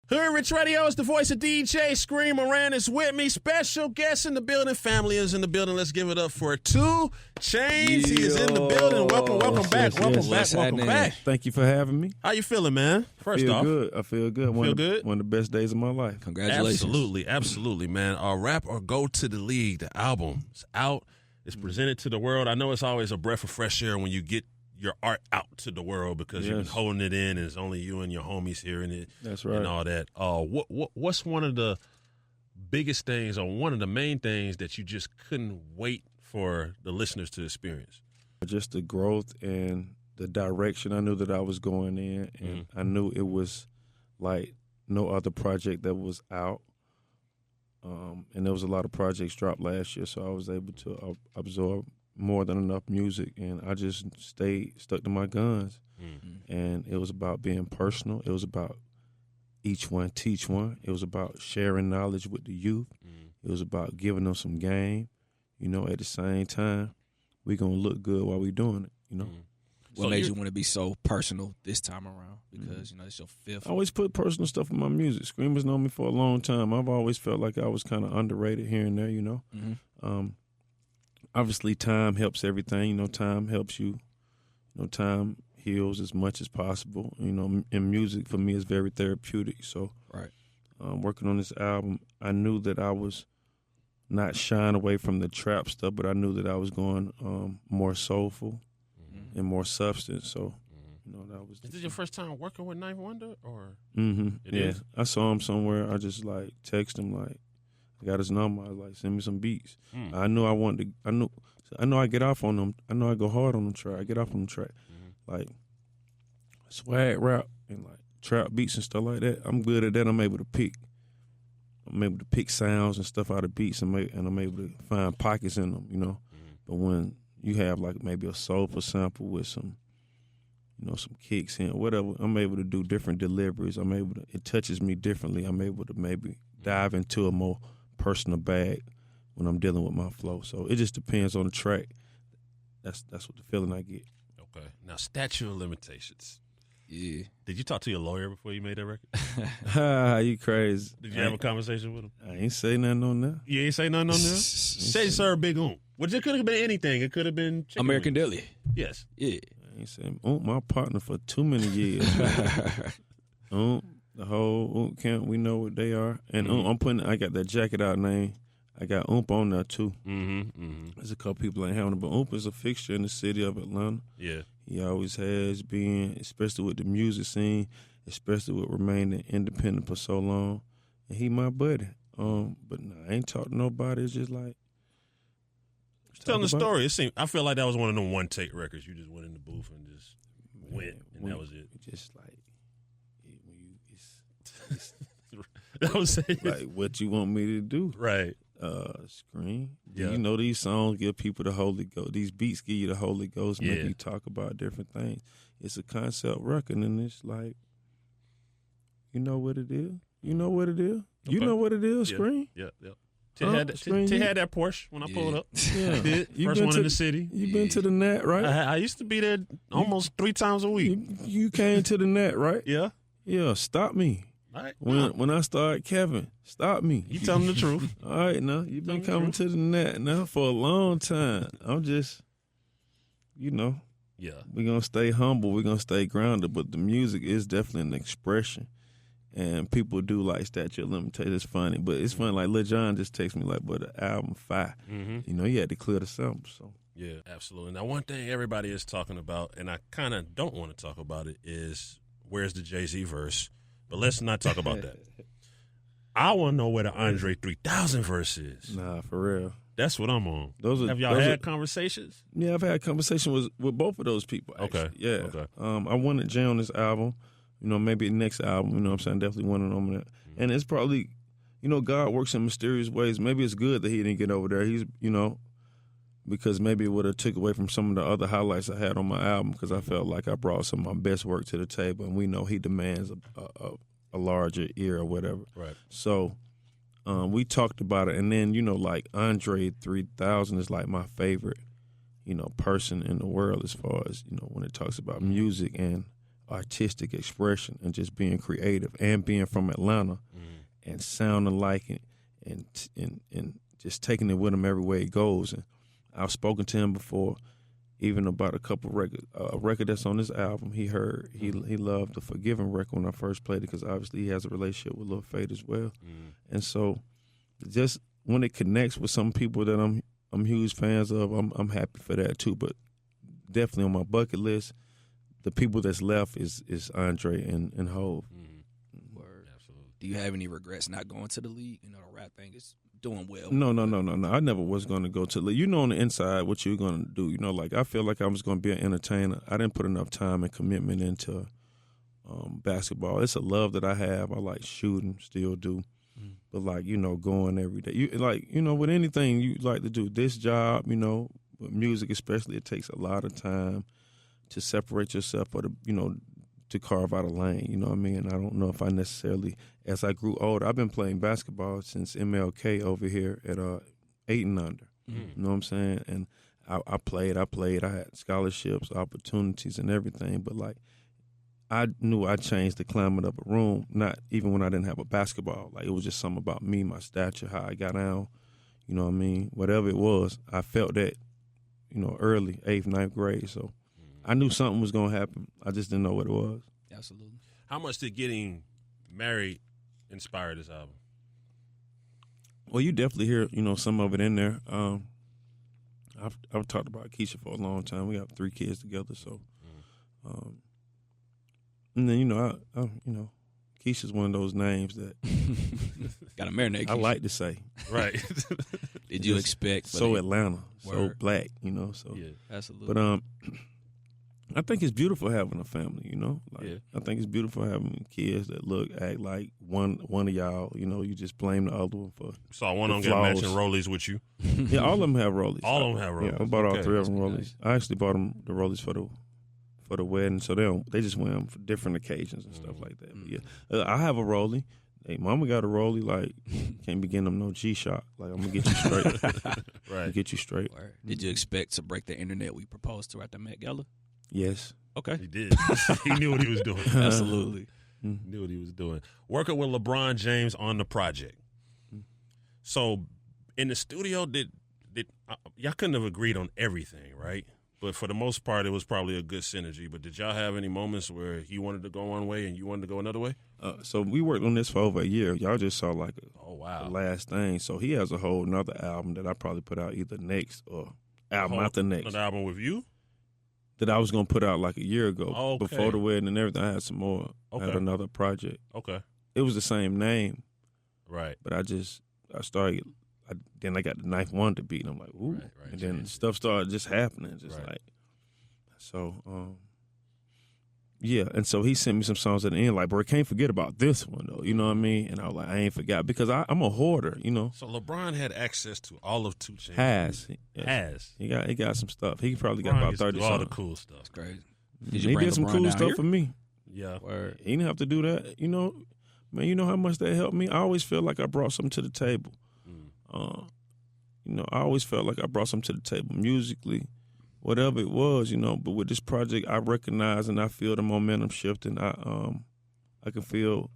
Hoodrich Radio is the voice of DJ Scream Moran is with me. Special guest in the building. Family is in the building. Let's give it up for 2 Chainz. He is in the building. Welcome back. Thank you for having me. How you feeling, man? First off, I feel good. One of the best days of my life. Congratulations. Absolutely, man. Rap or Go to the League. The album is out. It's presented to the world. I know it's always a breath of fresh air when you get your art out to the world because you've been holding it in and it's only you and your homies hearing it. That's right. And all that. What's one of the biggest things or one of the main things that you just couldn't wait for the listeners to experience? Just the growth and the direction I knew that I was going in, and I knew it was like no other project that was out. And there was a lot of projects dropped last year, so I was able to absorb more than enough music, and I just stuck to my guns. And it was about being personal. It was about each one teach one. It was about sharing knowledge with the youth. It was about giving them some game. At the same time, we gonna look good while we doing it. What made you want to be so personal this time around? Because it's your fifth. I always put personal stuff in my music. Screamers know me for a long time. I've always felt like I was kind of underrated here and there. Obviously, time helps everything. Time helps you. Time heals as much as possible. And music for me is very therapeutic. So, working on this album, I knew that I was not shying away from the trap stuff, but I knew that I was going more soulful and more substance. So, that was. Is this your first time working with Ninth Wonder, or? It is? I saw him somewhere. I just text him I got his number. I was send me some beats. I knew I wanted to. I know I get off on them. I know I go hard on the track. I get off on the track, swag rap and trap beats and stuff like that. I'm good at that. I'm able to pick sounds and stuff out of beats, and I'm able to find pockets in them. But when you have maybe a soulful sample with some, some kicks in or whatever, I'm able to do different deliveries. It touches me differently. I'm able to maybe dive into a more personal bag when I'm dealing with my flow. So it just depends on the track. That's what the feeling I get. Okay. Now, statute of limitations. Yeah. Did you talk to your lawyer before you made that You record? crazy. Did you have a conversation with him? I ain't say nothing on that. You ain't say nothing on there? Say, sir, Big Oom. Which it could have been anything. It could have been chicken American wings. Deli. Yes. Yeah. I ain't saying, my partner for too many years. The whole camp, we know what they are. And I got that jacket out name. I got Oomp on there too. There's a couple people ain't having it, but Oomp is a fixture in the city of Atlanta. Yeah. He always has been, especially with the music scene, especially with remaining independent for so long. And he my buddy. But I ain't talked to nobody. It's just telling the story. I feel like that was one of them one take records. You just went in the booth and just went, and that was it. Just that was it. What you want me to do? Right. Scream. Yeah. These songs give people the Holy Ghost. These beats give you the Holy Ghost, make you talk about different things. It's a concept record, and it's you know what it is? You know what it is? Okay. You know what it is, Scream? Yeah. T had that Porsche when I pulled up. Yeah. First one in the city. You been to the Nat, right? I used to be there almost 3 times a week. You came to the Nat, right? Yeah. Yeah, stop me. All right. When I start Kevin, stop me. You telling the truth. All right, now. You've been coming to the Nat now for a long time. I'm just, Yeah. we're going to stay humble. We're going to stay grounded. But the music is definitely an expression. And people do like statute of limitations. It's funny. But it's funny. Lil Jon just texted me but the album fire. He had to clear the samples. So. Yeah, absolutely. Now, one thing everybody is talking about, and I kind of don't want to talk about it, is where's the Jay-Z verse? But let's not talk about that. I want to know where the Andre 3000 verse is. Nah, for real. That's what I'm on. Have y'all had conversations? Yeah, I've had conversations with both of those people, actually. Okay. Yeah. Okay. I wanted Jay on this album. Maybe the next album, what I'm saying? Definitely wanted him on that. And it's probably, God works in mysterious ways. Maybe it's good that he didn't get over there. He's, because maybe it would have took away from some of the other highlights I had on my album, because I felt like I brought some of my best work to the table, and we know he demands a larger ear or whatever. Right. So we talked about it, and then, Andre 3000 is my favorite, person in the world as far as, when it talks about music and artistic expression and just being creative and being from Atlanta and sounding like it and just taking it with him everywhere he goes. And I've spoken to him before, even about a couple records, a record that's on this album. He loved the Forgiven record when I first played it because obviously he has a relationship with Lil Fate as well. And so just when it connects with some people that I'm huge fans of, I'm happy for that too. But definitely on my bucket list, the people that's left is Andre and Hove. Word. Absolutely. Do you have any regrets not going to the league? You know, the rap thing is doing well. No. I never was going to go to the league. You know, on the inside, what you're going to do. You know, like I feel like I was going to be an entertainer. I didn't put enough time and commitment into basketball. It's a love that I have. I like shooting, still do. But like, you know, going every day. You like, you know, with anything you like to do, this job, you know, with music especially, it takes a lot of time to separate yourself or to, you know, to carve out a lane, you know what I mean? And I don't know if I necessarily, as I grew older, I've been playing basketball since MLK over here at 8 and under. You know what I'm saying? And I played. I had scholarships, opportunities, and everything. But like, I knew I changed the climate of a room, not even when I didn't have a basketball. Like, it was just something about me, my stature, how I got down, you know what I mean? Whatever it was, I felt that, you know, early, 8th, 9th grade. So I knew something was going to happen. I just didn't know what it was. Absolutely. How much did getting married inspire this album? Well, you definitely hear, you know, some of it in there. I've talked about Keisha for a long time. We have 3 kids together, so. And then, you know, I you know, Keisha's one of those names that got to marinate. I like to say. Right. Did you expect? So Atlanta, Word. so black, you know. So Yeah, absolutely. But I think it's beautiful having a family, you know. Like, yeah. I think it's beautiful having kids that act like one of y'all. You know, you just blame the other one for. Saw one the on get flaws. matching rollies with you. Yeah, all of them have rollies. All of them have rollies. Yeah, I bought all Okay. 3 of them That's rollies. nice. I actually bought them the rollies for the wedding, so they just wear them for different occasions and stuff like that. But yeah, I have a rollie. Hey, mama got a rollie. Like, can't be getting them no G-Shock. Like, I'm gonna get you straight. Right. Get you straight. Word. Did you expect to break the internet we proposed to at the Met Gala? Yes. Okay. He did. He knew what he was doing. Absolutely. Knew what he was doing. Working with LeBron James on the project. So, in the studio, did y'all couldn't have agreed on everything, right? But for the most part, it was probably a good synergy. But did y'all have any moments where he wanted to go one way and you wanted to go another way? So we worked on this for over a year. Y'all just saw like wow, the last thing. So he has a whole nother album that I probably put out either next or album after next. Another album with you? That I was gonna put out like a year ago. Okay. Before the wedding and everything. I had some more. I had Okay. another project. Okay. It was the same name, Right. but then I got the ninth one to beat, and I'm like, ooh. Right. And then stuff started just happening, Right. like, so, yeah. And so he sent me some songs at the end, like, bro, can't forget about this one, though. You know what I mean? And I was like, I ain't forgot, because I'm a hoarder, you know. So LeBron had access to all of 2 Chainz. Has. He got some stuff. He probably got LeBron about gets to 30 do all the songs. cool stuff. That's crazy. He did some cool stuff for me. Yeah. Word. He didn't have to do that, you know. Man, you know how much that helped me? I always feel like I brought something to the table. You know, I always felt like I brought something to the table musically, whatever it was, you know. But with this project, I recognize and I feel the momentum shifting. I can feel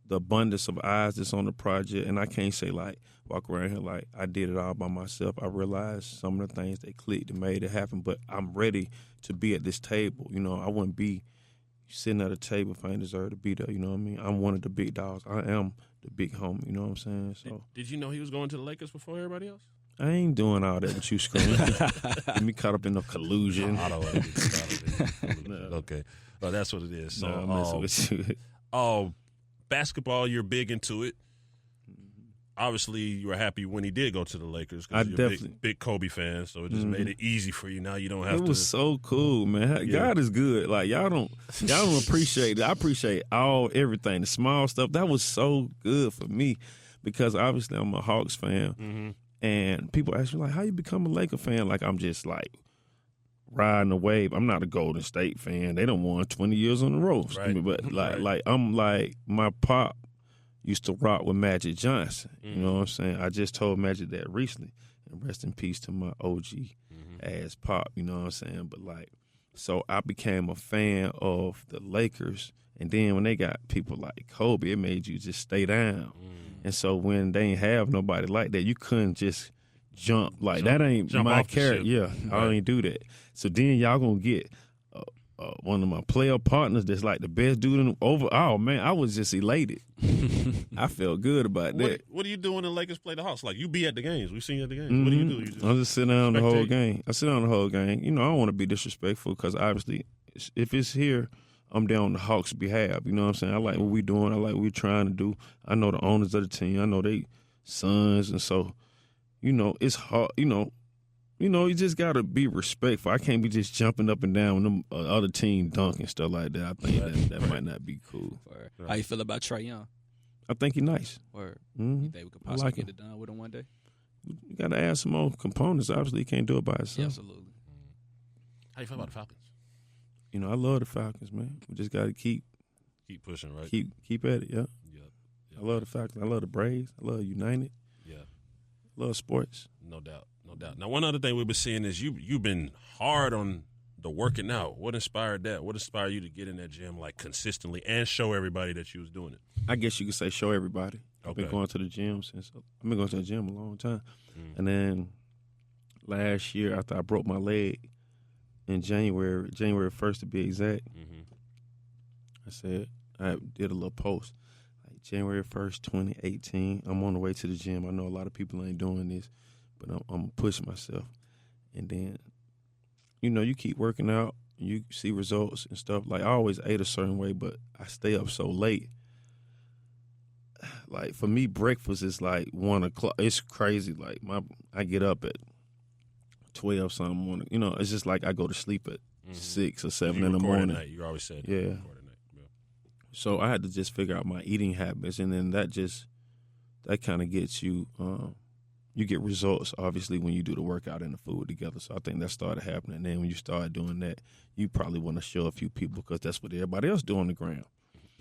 the abundance of eyes that's on the project, and I can't say, like, walk around here like I did it all by myself. I realized some of the things that clicked and made it happen, but I'm ready to be at this table. You know, I wouldn't be sitting at a table if I ain't deserve to be there, you know what I mean? I'm one of the big dogs. I am the big homie, you know what I'm saying? So Did you know he was going to the Lakers before everybody else? I ain't doing all that with you, Scream. Get me caught up in the collusion. I don't want to get caught up in it. Okay. Well, that's what it is. So, I'm messing with you. Basketball, you're big into it. Obviously, you were happy when he did go to the Lakers I because you're definitely- a big Kobe fan, so it just made it easy for you. Now you don't have It to. was so cool, man. Yeah. God is good. Like y'all don't appreciate it. I appreciate everything, the small stuff. That was so good for me because obviously I'm a Hawks fan, and people ask me like, "How you become a Laker fan?" Like I'm just like riding the wave. I'm not a Golden State fan. They done won 20 years on the road, Right. but Right. like I'm like my pop used to rock with Magic Johnson. You know what I'm saying? I just told Magic that recently. And rest in peace to my OG ass pop, you know what I'm saying? But like So I became a fan of the Lakers. And then when they got people like Kobe, it made you just stay down. And so when they ain't have nobody like that, you couldn't just jump. Like, that ain't my character. Yeah, right. I ain't do that. So then y'all gonna get one of my player partners that's like the best dude in over. Oh, man, I was just elated. I felt good about that. What do you do when the Lakers play the Hawks? Like, you be at the games. We seen you at the games. What do you do? I just sit down the whole game. I sit down the whole game. You know, I don't want to be disrespectful because obviously if it's here, I'm down on the Hawks' behalf. You know what I'm saying? I like what we doing. I like what we trying to do. I know the owners of the team. I know they sons. And so, you know, it's hard. You know, you just got to be respectful. I can't be just jumping up and down when them other team dunk and stuff like that. I think that might not be cool. Right. How you feel about Trae Young? I think he's nice. Word. You think we could possibly get it done with him one day? You got to add some more components. Obviously, he can't do it by himself. Yeah, absolutely. How you feel about the Falcons? You know, I love the Falcons, man. We just got to keep pushing, right? Keep at it, yeah. I love the Falcons. I love the Braves. I love United. Yeah. I love sports. No doubt. Now, one other thing we've been seeing is you've been hard on the working out. What inspired that? What inspired you to get in that gym like consistently and show everybody that you was doing it? I guess you could say show everybody. I've been going to the gym a long time. And then last year, after I broke my leg in January 1st to be exact, I did a little post. Like January 1st, 2018, I'm on the way to the gym. I know a lot of people ain't doing this, but I'm going to push myself. And then, you know, you keep working out, and you see results and stuff. Like, I always ate a certain way, but I stay up so late. Like, for me, breakfast is like 1 o'clock. It's crazy. Like, I get up at 12 something morning. You know, it's just like I go to sleep at 6 or 7 in the morning. Night, you always said. Yeah. So I had to just figure out my eating habits, and then that kind of gets you. You get results obviously when you do the workout and the food together. So I think that started happening. And then when you start doing that, you probably want to show a few people because that's what everybody else do on the ground.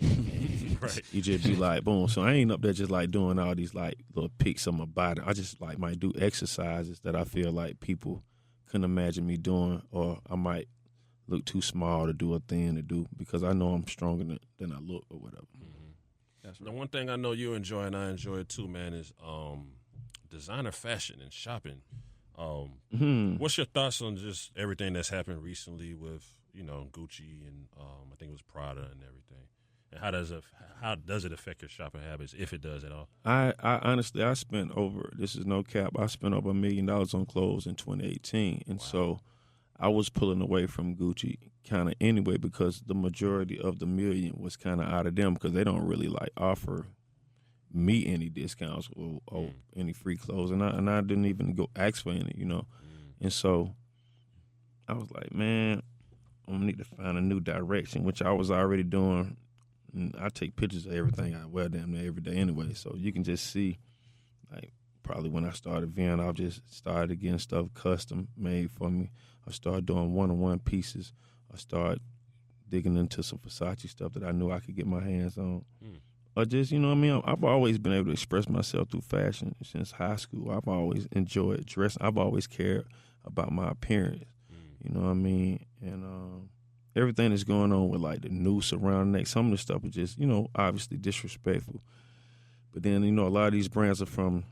Right. You just be like, boom. So I ain't up there just like doing all these like little pics of my body. I just like might do exercises that I feel like people couldn't imagine me doing, or I might look too small to do a thing to do because I know I'm stronger than I look or whatever. That's right. The one thing I know you enjoy and I enjoy it too, man, is designer fashion and shopping. What's your thoughts on just everything that's happened recently with, you know, Gucci and I think it was Prada and everything? And how does it affect your shopping habits, if it does at all? I honestly, I spent over, this is no cap, I spent over $1 million on clothes in 2018. And so I was pulling away from Gucci kind of anyway because the majority of the $1 million was kind of out of them because they don't really like offer me any discounts or any free clothes. And I didn't even go ask for any, you know. And so I was like, man, I'm going to need to find a new direction, which I was already doing. And I take pictures of everything I wear damn near every day anyway. So you can just see, like, probably when I started Vienna, I just started getting stuff custom made for me. I started doing one-on-one pieces. I started digging into some Versace stuff that I knew I could get my hands on. Or just, you know what I mean? I've always been able to express myself through fashion since high school. I've always enjoyed dressing. I've always cared about my appearance. You know what I mean? And everything that's going on with, like, the noose around the neck, some of the stuff is just, you know, obviously disrespectful. But then, you know, a lot of these brands are from,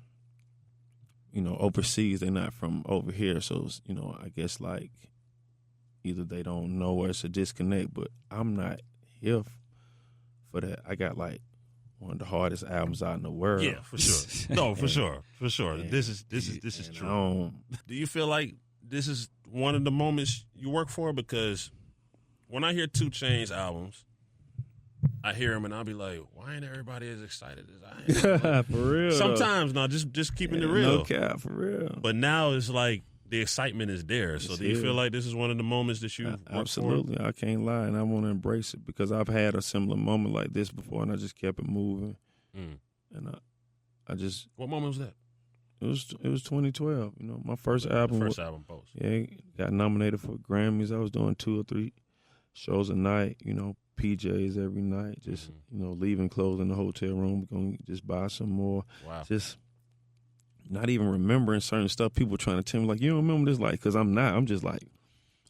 you know, overseas. They're not from over here. So, it's, you know, I guess, like, either they don't know or it's a disconnect. But I'm not here for that. I got, like, one of the hardest albums out in the world. Yeah, for sure. No, for sure. This is true. Do you feel like this is one of the moments you work for? Because when I hear 2 Chainz albums, I hear them and I'll be like, why ain't everybody as excited as I am? For real. Sometimes, no, just keeping it real. No cap, for real. But now it's like the excitement is there. So do you feel like this is one of the moments that you absolutely work for? I can't lie, and I want to embrace it because I've had a similar moment like this before, and I just kept it moving. And I just. What moment was that? It was 2012. You know, my first album. First album post. Yeah, got nominated for Grammys. I was doing 2 or 3 shows a night. You know, PJs every night. Just you know, leaving clothes in the hotel room. We're gonna just buy some more. Wow. Just. Not even remembering certain stuff. People trying to tell me, like, you don't remember this? Like, because I'm not. I'm just like,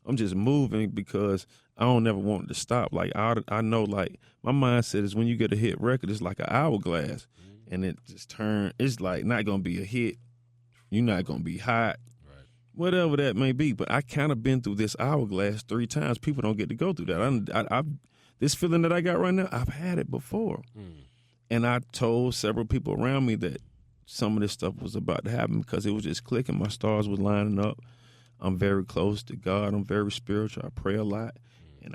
I'm just moving because I don't ever want it to stop. Like I know, like my mindset is when you get a hit record, it's like an hourglass, and it just turn. It's like not gonna be a hit. You're not gonna be hot, right? Whatever that may be. But I kind of been through this hourglass 3 times. People don't get to go through that. I this feeling that I got right now, I've had it before, and I told several people around me that some of this stuff was about to happen because it was just clicking. My stars was lining up. I'm very close to God. I'm very spiritual. I pray a lot. And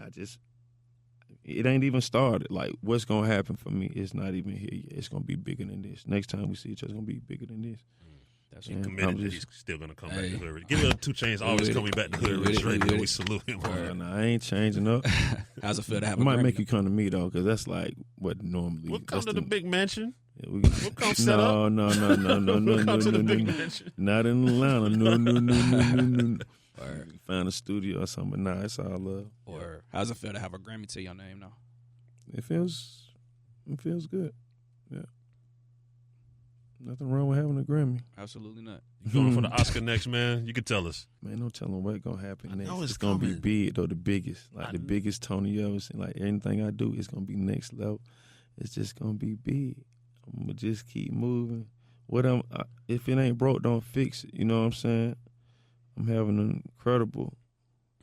it ain't even started. Like, what's going to happen for me is not even here yet. It's going to be bigger than this. Next time we see each other, it's going to be bigger than this. That's committed that he's still going to come back to Hood Radio. Give it 2 Chainz always coming back to Hood Radio. We salute him. I ain't changing up. How's it feel to have I might make you come to me, though, because that's like what normally. We'll come to the big mansion. Yeah, we'll come set up. No. We'll come to the big mansion. Not in Atlanta. No. Or find a studio or something. Nah, it's all love. Or how's it feel to have a Grammy to your name now? It feels good. Yeah. Nothing wrong with having a Grammy. Absolutely not. You going for the Oscar next, man? You can tell us. Man, no telling what's gonna happen next. It's gonna be big though, the biggest. Like the biggest Tony ever seen. Like anything I do, it's gonna be next level. It's just gonna be big. I'm gonna just keep moving. If it ain't broke, don't fix it. You know what I'm saying? I'm having an incredible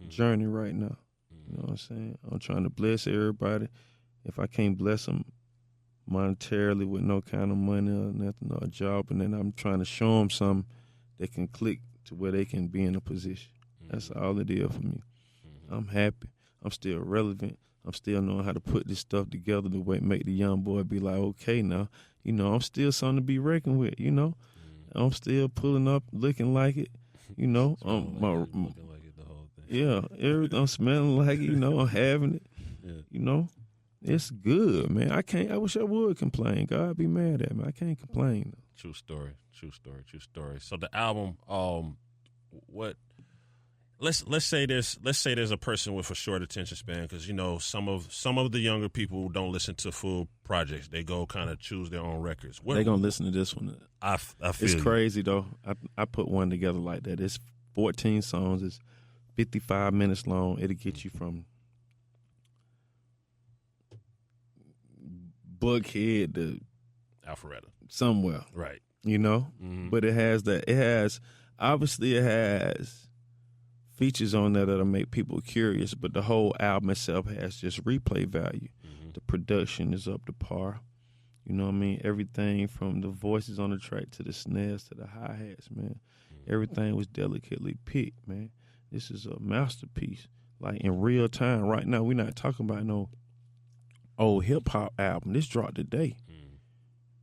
journey right now. You know what I'm saying? I'm trying to bless everybody. If I can't bless them monetarily with no kind of money or nothing or a job, and then I'm trying to show them something that can click to where they can be in a position. That's all it is for me. I'm happy. I'm still relevant. I'm still knowing how to put this stuff together the way make the young boy be like, okay, now, you know, I'm still something to be reckoned with, you know. I'm still pulling up, looking like it. You know, looking like it, the whole thing. Yeah, everything. I'm smelling like it. You know, I'm having it. Yeah. You know, it's good, man. I wish I would complain. God be mad at me. I can't complain. True story. So the album, what? Let's say there's a person with a short attention span because you know some of the younger people don't listen to full projects. They go kind of choose their own records. They gonna listen to this one. I feel it's crazy though. I put one together like that. It's 14 songs. It's 55 minutes long. It'll get you from Buckhead to Alpharetta somewhere, right? You know, but it has features on there that'll make people curious, but the whole album itself has just replay value. The production is up to par. You know what I mean? Everything from the voices on the track to the snares to the hi-hats, man. Everything was delicately picked, man. This is a masterpiece. Like in real time, right now, we're not talking about no old hip-hop album. This dropped today.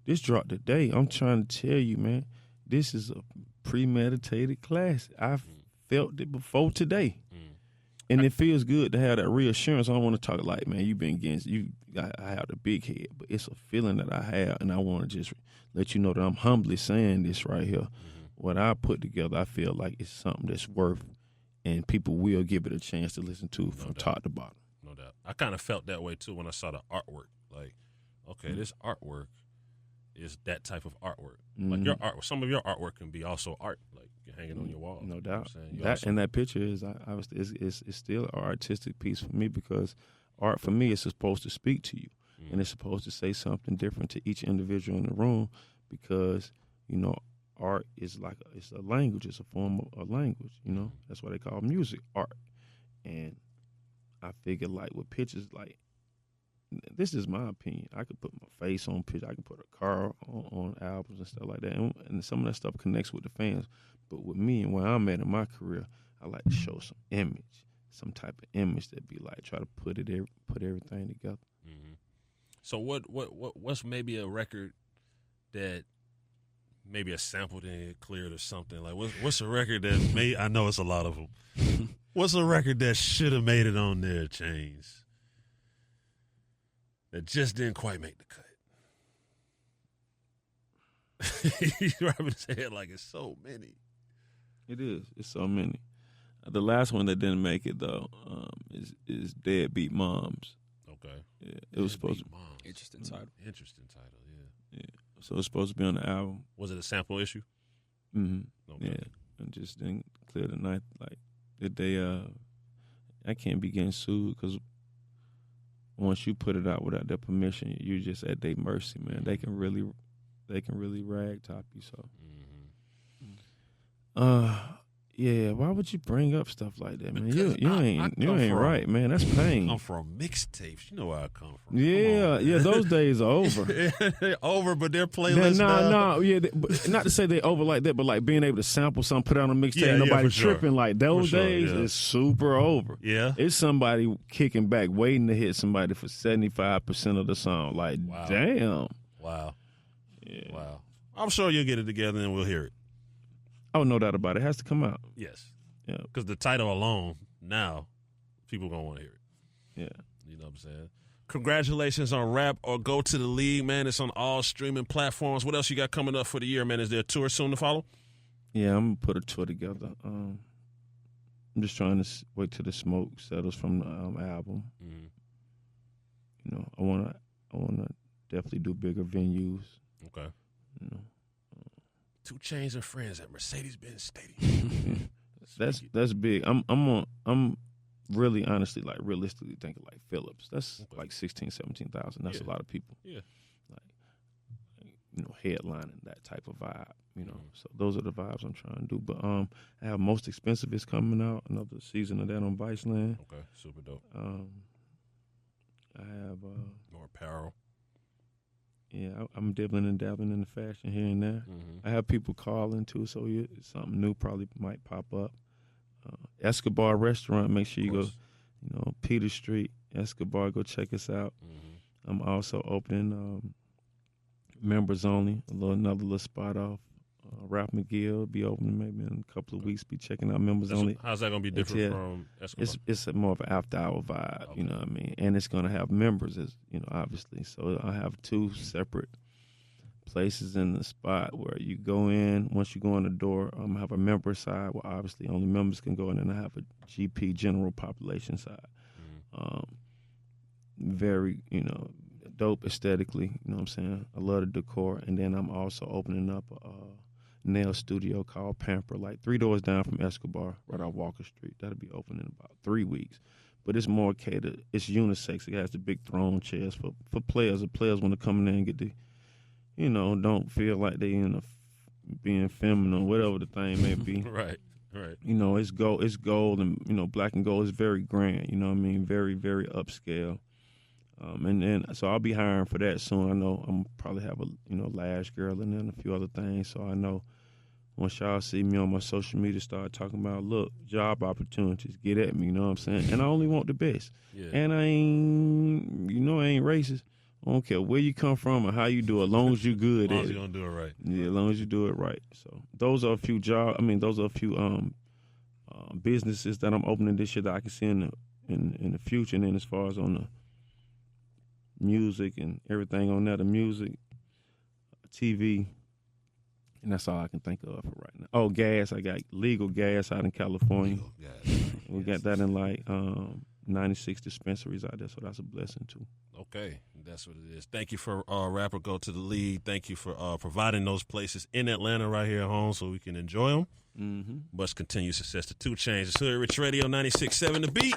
I'm trying to tell you, man, this is a premeditated classic. I've felt it before today. And it feels good to have that reassurance. I don't want to talk like, man, you've been against I have the big head, but it's a feeling that I have, and I want to just let you know that I'm humbly saying this right here. What I put together, I feel like it's something that's worth, and people will give it a chance to listen to from top to bottom. No doubt. I kind of felt that way too when I saw the artwork. Like, okay, this artwork is that type of artwork. Like your artwork, some of your artwork can be also art, like you're hanging on your wall. No doubt. You know that picture is it's still an artistic piece for me because art for me is supposed to speak to you, and it's supposed to say something different to each individual in the room because you know art is like it's a language, it's a form of a language. You know that's why they call music art, and I figure like with pictures like. This is my opinion. I could put my face on picture. I could put a car on albums and stuff like that. And some of that stuff connects with the fans. But with me and where I'm at in my career, I like to show some image, some type of image that be like try to put everything together. So what's maybe a record that maybe a sample didn't get cleared or something? Like what's a record that I know it's a lot of them. What's a record that should have made it on there, Chainz? That just didn't quite make the cut. He's rubbing his head like it's so many. It is. It's so many. The last one that didn't make it though is Deadbeat Moms. Okay. Yeah, it was supposed to. Moms. Interesting title. Yeah. So it was supposed to be on the album. Was it a sample issue? Okay. Yeah, and just didn't clear the night. Like did they can't be getting sued because once you put it out without their permission, you're just at their mercy, man. They can really rag top you. So, yeah. Why would you bring up stuff like that, man? You ain't right, man. That's pain. I'm from mixtapes. You know where I come from. Yeah. Those days are over. They're over, but they're playlists now. No. Yeah, not to say they over like that, but like being able to sample something, put out on a mixtape, nobody tripping. Like those days is super over. Yeah, it's somebody kicking back, waiting to hit somebody for 75% of the song. Like, damn. Wow. Yeah. Wow. I'm sure you'll get it together and we'll hear it. Oh, no doubt about it. It has to come out. Yes. Yeah. Because the title alone, now, people going to want to hear it. Yeah. You know what I'm saying? Congratulations on Rap or Go to the League, man. It's on all streaming platforms. What else you got coming up for the year, man? Is there a tour soon to follow? Yeah, I'm going to put a tour together. I'm just trying to wait till the smoke settles from the album. Mm-hmm. You know, I want to definitely do bigger venues. Okay. You know. 2 Chainz and friends at Mercedes-Benz Stadium. That's big. I'm really honestly like realistically thinking like Phillips. That's like 17,000. That's a lot of people. Yeah. Like, you know, headlining that type of vibe. You know, so those are the vibes I'm trying to do. But I have Most Expensive is coming out. Another season of that on Viceland. Okay, super dope. I have more apparel. Yeah, I'm dibbling and dabbling in the fashion here and there. Mm-hmm. I have people calling too, so something new probably might pop up. Escobar Restaurant, make sure you go, you know, Peter Street, Escobar, go check us out. Mm-hmm. I'm also opening members only, another little spot off. Ralph McGill be opening maybe in a couple of weeks. Be checking out members only. How's that going to be different from Escobar? It's more of an after hour vibe, you know what I mean? And it's going to have members, as you know, obviously. So I have 2 separate places in the spot where you go in. Once you go in the door, I have a member side where obviously only members can go in, and I have a GP general population side. Mm-hmm. Very, you know, dope aesthetically. You know what I'm saying? I love the decor, and then I'm also opening up a nail studio called Pamper, like 3 doors down from Escobar, right off Walker Street. That'll be open in about 3 weeks. But it's more catered. It's unisex. It has the big throne chairs for players. The players want to come in there and get the, you know, don't feel like they being feminine, whatever the thing may be. Right. You know, it's gold, and you know, black and gold is very grand. You know what I mean? Very, very upscale. And then, so I'll be hiring for that soon. I know I'm probably have a Lash Girl and then a few other things. So I know once y'all see me on my social media, start talking about, look, job opportunities, get at me. You know what I'm saying? And I only want the best. Yeah. And I ain't racist. I don't care where you come from or how you do it, as long as you good at it. As long as you're gonna do it right. Yeah, as long as you do it right. So those are a few businesses that I'm opening this year that I can see in the future. And then as far as on the music and everything on that, the music, TV, and that's all I can think of for right now. Oh, gas. I got legal gas out in California. We got that in like 96 dispensaries out there, so that's a blessing too. Okay, that's what it is. Thank you for Rapper Go to the League. Thank you for providing those places in Atlanta right here at home so we can enjoy them. Mm-hmm. Much continued success to 2 Chainz. It's Hoodrich Radio 96.7 The Beat.